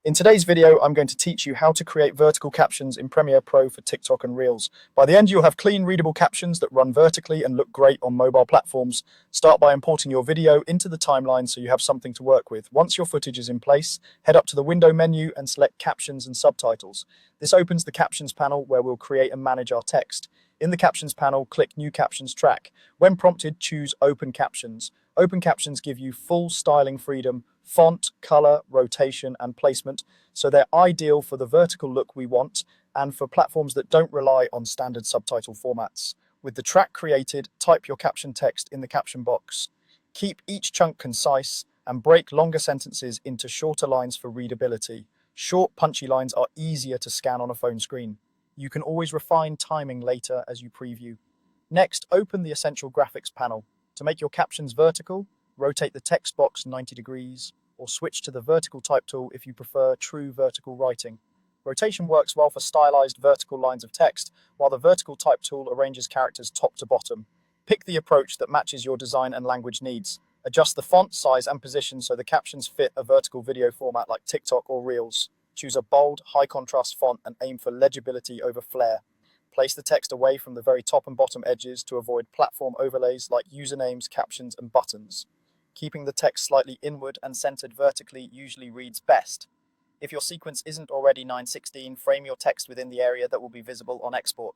In today's video, I'm going to teach you how to create vertical captions in Premiere Pro for TikTok and Reels. By the end, you'll have clean, readable captions that run vertically and look great on mobile platforms. Start by importing your video into the timeline so you have something to work with. Once your footage is in place, head up to the window menu and select Captions and Subtitles. This opens the Captions panel where we'll create and manage our text. In the Captions panel, click New Captions track. When prompted, choose Open Captions. Open captions give you full styling freedom, font, color, rotation, and placement, so they're ideal for the vertical look we want and for platforms that don't rely on standard subtitle formats. With the track created, type your caption text in the caption box. Keep each chunk concise and break longer sentences into shorter lines for readability. Short, punchy lines are easier to scan on a phone screen. You can always refine timing later as you preview. Next, open the Essential Graphics panel. To make your captions vertical, rotate the text box 90 degrees, or switch to the vertical type tool if you prefer true vertical writing. Rotation works well for stylized vertical lines of text, while the vertical type tool arranges characters top to bottom. Pick the approach that matches your design and language needs. Adjust the font size and position so the captions fit a vertical video format like TikTok or Reels. Choose a bold, high contrast font and aim for legibility over flair. Place the text away from the very top and bottom edges to avoid platform overlays like usernames, captions, and buttons. Keeping the text slightly inward and centered vertically usually reads best. If your sequence isn't already 9:16, frame your text within the area that will be visible on export.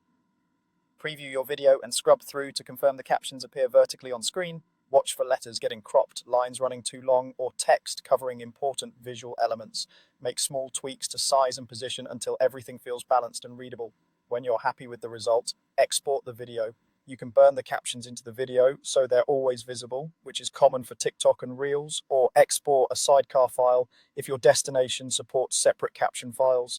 Preview your video and scrub through to confirm the captions appear vertically on screen. Watch for letters getting cropped, lines running too long, or text covering important visual elements. Make small tweaks to size and position until everything feels balanced and readable. When you're happy with the result, export the video. You can burn the captions into the video so they're always visible, which is common for TikTok and Reels, or export a sidecar file if your destination supports separate caption files.